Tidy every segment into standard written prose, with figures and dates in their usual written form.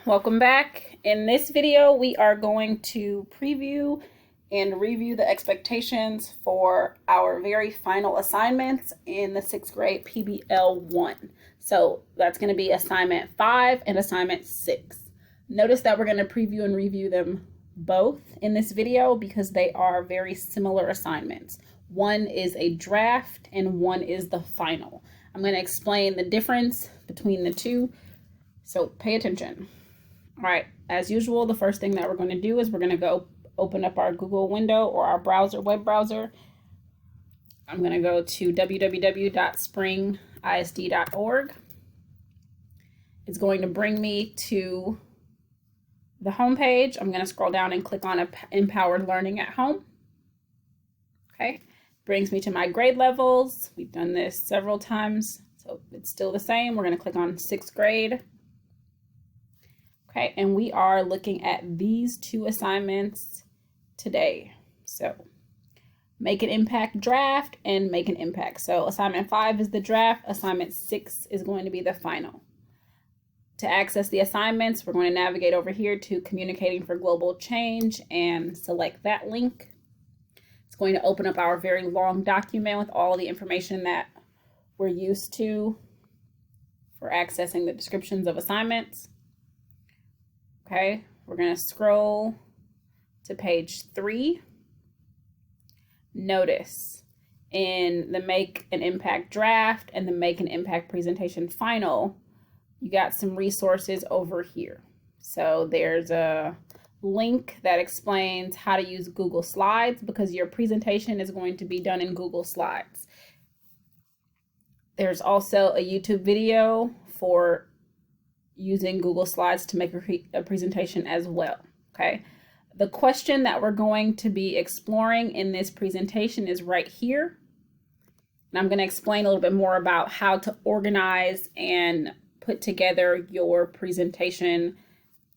welcome back. In this video, we are going to preview and review the expectations for our very final assignments in the 6th grade PBL 1. So that's going to be assignment 5 and assignment 6. Notice that we're going to preview and review them both in this video because they are very similar assignments. One is a draft and one is the final. I'm going to explain the difference between the two, so pay attention. All right, as usual, the first thing that we're going to do is we're going to go open up our Google window or our browser, web browser. I'm going to go to www.springisd.org. It's going to bring me to the home page. I'm going to scroll down and click on Empowered Learning at Home. Okay, brings me to my grade levels. We've done this several times, so it's still the same. We're going to click on 6th grade. Okay, and we are looking at these two assignments today. So make an impact draft and make an impact. So assignment 5 is the draft, assignment 6 is going to be the final. To access the assignments, we're going to navigate over here to Communicating for Global Change and select that link. It's going to open up our very long document with all the information that we're used to for accessing the descriptions of assignments. Okay, we're going to scroll to page 3. Notice in the Make an Impact Draft and the Make an Impact Presentation Final, you got some resources over here. So there's a link that explains how to use Google Slides because your presentation is going to be done in Google Slides. There's also a YouTube video for using Google Slides to make a presentation as well. Okay, the question that we're going to be exploring in this presentation is right here, and I'm going to explain a little bit more about how to organize and put together your presentation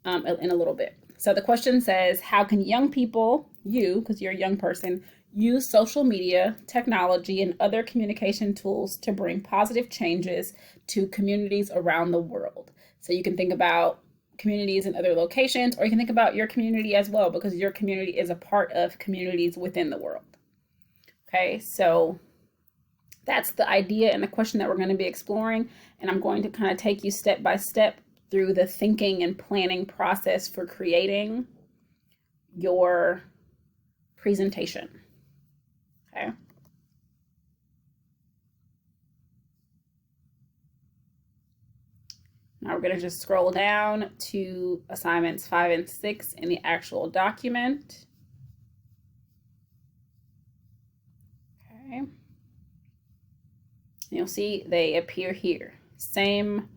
in a little bit. So the question says, how can young people, you, because you're a young person, use social media, technology, and other communication tools to bring positive changes to communities around the world? So you can think about communities in other locations, or you can think about your community as well, because your community is a part of communities within the world. Okay, so that's the idea and the question that we're going to be exploring. And I'm going to kind of take you step by step through the thinking and planning process for creating your presentation. Okay. Now we're going to just scroll down to assignments 5 and 6 in the actual document. Okay. And you'll see they appear here. Same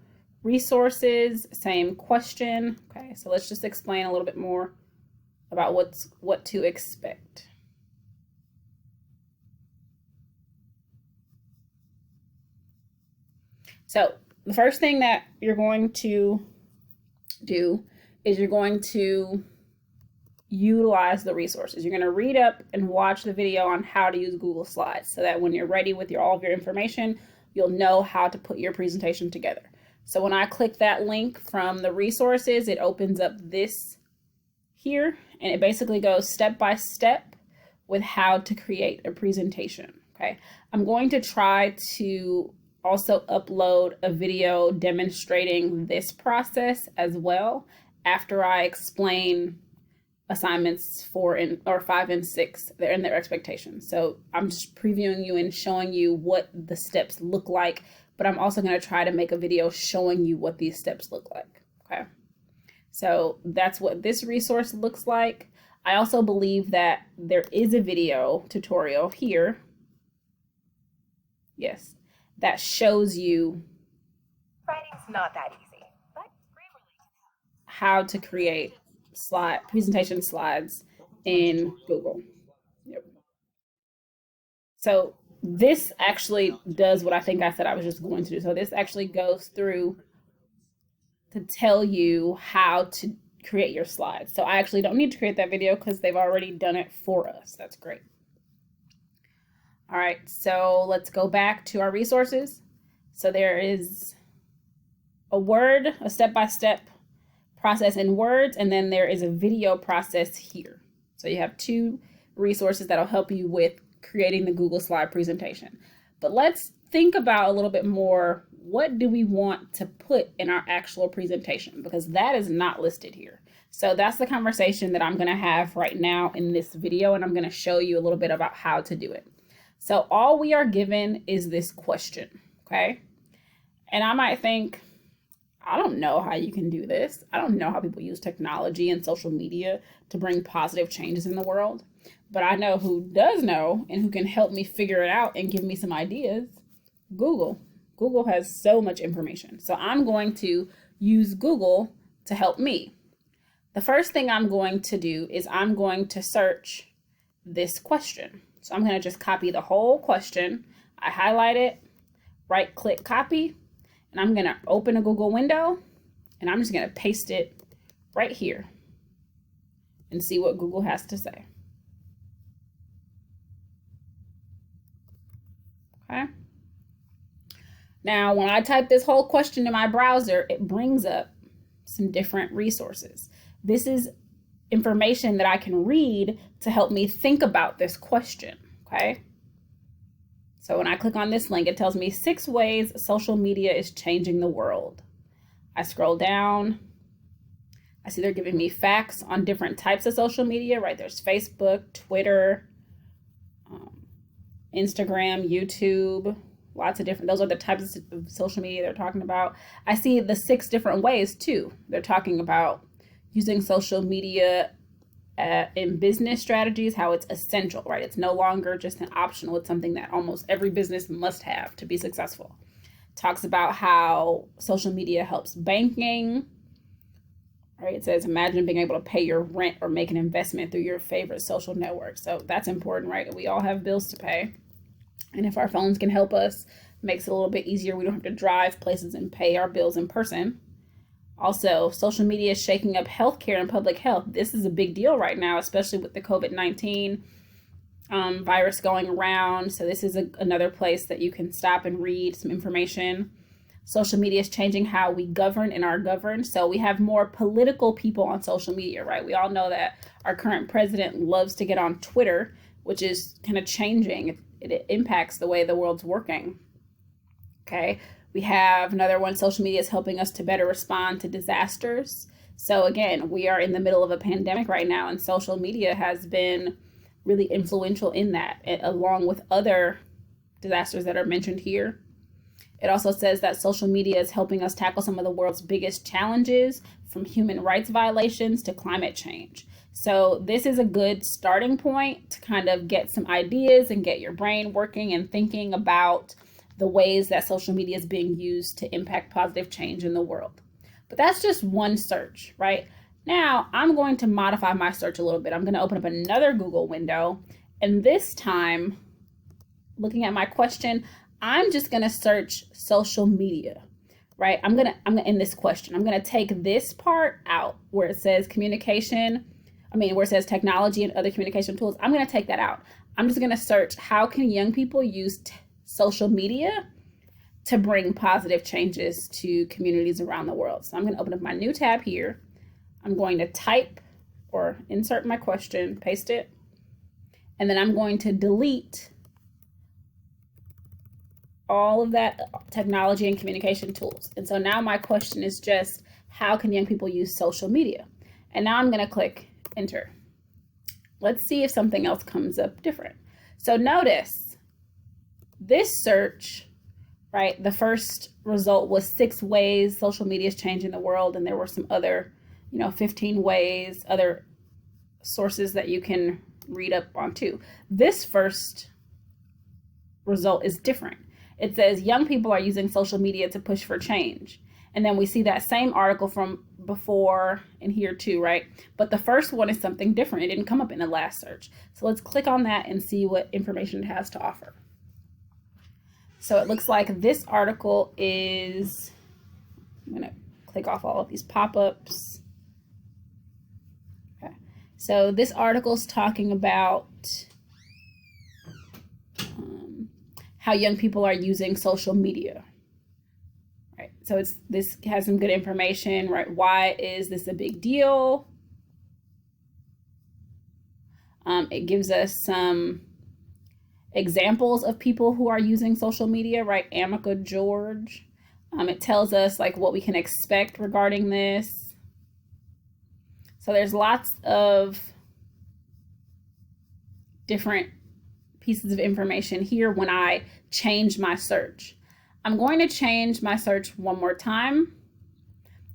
resources, same question. Okay, so let's just explain a little bit more about what to expect. So the first thing that you're going to do is you're going to utilize the resources. You're going to read up and watch the video on how to use Google Slides so that when you're ready with all of your information, you'll know how to put your presentation together. So when I click that link from the resources, it opens up this here, and it basically goes step by step with how to create a presentation. Okay, I'm going to try to also upload a video demonstrating this process as well after I explain assignments 4 or 5 and 6 and their expectations. So I'm just previewing you and showing you what the steps look like, but I'm also going to try to make a video showing you what these steps look like. Okay, so that's what this resource looks like. I also believe that there is a video tutorial here. Yes, that shows you writing's not that easy, but how to create presentation slides in Google. Yep. So this actually does what I think I said I was just going to do. So this actually goes through to tell you how to create your slides. So I actually don't need to create that video because they've already done it for us. That's great. All right, so let's go back to our resources. So there is a step-by-step process in words, and then there is a video process here. So you have two resources that'll help you with creating the Google slide presentation. But let's think about a little bit more, what do we want to put in our actual presentation? Because that is not listed here. So that's the conversation that I'm going to have right now in this video, and I'm going to show you a little bit about how to do it. So all we are given is this question, okay? And I might think, I don't know how you can do this. I don't know how people use technology and social media to bring positive changes in the world. But I know who does know and who can help me figure it out and give me some ideas. Google. Google has so much information. So I'm going to use Google to help me. The first thing I'm going to do is I'm going to search this question. So I'm going to just copy the whole question. I highlight it, right click copy, and I'm going to open a Google window, and I'm just going to paste it right here and see what Google has to say. Okay. Now, when I type this whole question in my browser, it brings up some different resources. This is information that I can read to help me think about this question, okay? So when I click on this link, it tells me 6 ways social media is changing the world. I scroll down. I see they're giving me facts on different types of social media, right? There's Facebook, Twitter, Instagram, YouTube, lots of different, those are the types of social media they're talking about. I see the 6 different ways too. They're talking about using social media in business strategies, how it's essential, right? It's no longer just an optional, it's something that almost every business must have to be successful. Talks about how social media helps banking, right? It says, imagine being able to pay your rent or make an investment through your favorite social network. So that's important, right? We all have bills to pay. And if our phones can help us, makes it a little bit easier. We don't have to drive places and pay our bills in person. Also, social media is shaking up healthcare and public health. This is a big deal right now, especially with the COVID-19 virus going around. So this is another place that you can stop and read some information. Social media is changing how we govern and are governed. So we have more political people on social media, right? We all know that our current president loves to get on Twitter, which is kind of changing. It impacts the way the world's working. Okay. We have another one, social media is helping us to better respond to disasters. So again, we are in the middle of a pandemic right now, and social media has been really influential in that, along with other disasters that are mentioned here. It also says that social media is helping us tackle some of the world's biggest challenges, from human rights violations to climate change. So this is a good starting point to kind of get some ideas and get your brain working and thinking about the ways that social media is being used to impact positive change in the world. But that's just one search, right? Now I'm going to modify my search a little bit. I'm going to open up another Google window, and this time, looking at my question, I'm just going to search social media, right? I'm going to in this question, I'm going to take this part out where it says where it says technology and other communication tools. I'm going to take that out. I'm just going to search, how can young people use social media to bring positive changes to communities around the world? So I'm going to open up my new tab here. I'm going to type or insert my question, paste it, and then I'm going to delete all of that technology and communication tools. And so now my question is just, how can young people use social media? And now I'm going to click enter. Let's see if something else comes up different. So notice this search, right? The first result was 6 ways social media is changing the world. And there were some other, 15 ways, other sources that you can read up on too. This first result is different. It says young people are using social media to push for change. And then we see that same article from before in here too, right? But the first one is something different. It didn't come up in the last search. So let's click on that and see what information it has to offer. So it looks like this article is, I'm going to click off all of these pop-ups. Okay. So this article is talking about how young people are using social media. Right. So this has some good information, right? Why is this a big deal? It gives us some examples of people who are using social media, right? Amica George. It tells us like what we can expect regarding this. So there's lots of different pieces of information here when I change my search. I'm going to change my search one more time.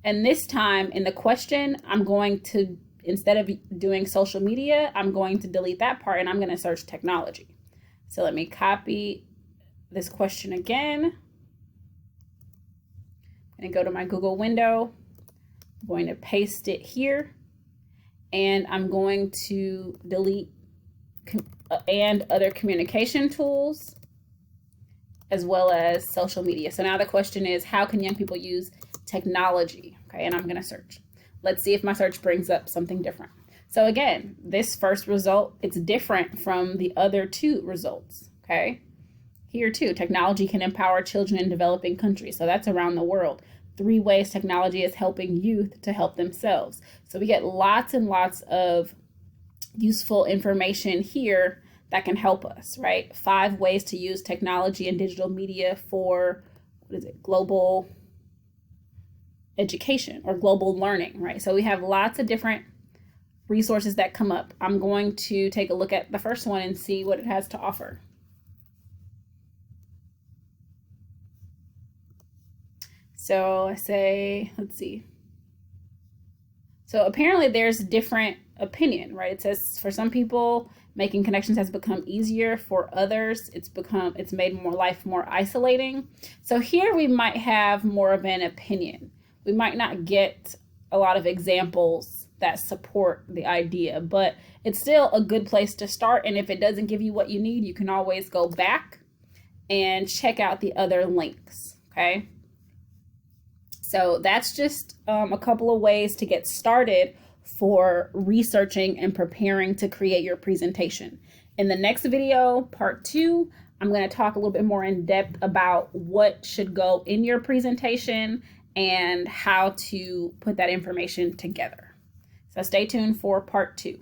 And this time in the question, I'm going to, instead of doing social media, I'm going to delete that part and I'm going to search technology. So let me copy this question again. I'm going to go to my Google window. I'm going to paste it here. And I'm going to delete and other communication tools, as well as social media. So now the question is, how can young people use technology? Okay, and I'm going to search. Let's see if my search brings up something different. So again, this first result, it's different from the other two results. Okay, here too, technology can empower children in developing countries. So that's around the world. 3 ways technology is helping youth to help themselves. So we get lots and lots of useful information here that can help us, right? 5 ways to use technology and digital media for, global education or global learning, right? So we have lots of different resources that come up. I'm going to take a look at the first one and see what it has to offer. So I say, let's see. So apparently there's different opinion, right? It says for some people, making connections has become easier. For others, it's made life more isolating. So here we might have more of an opinion. We might not get a lot of examples that support the idea, but it's still a good place to start. And if it doesn't give you what you need, you can always go back and check out the other links, okay? So that's just a couple of ways to get started for researching and preparing to create your presentation. In the next video, part 2, I'm going to talk a little bit more in depth about what should go in your presentation and how to put that information together. So stay tuned for part 2.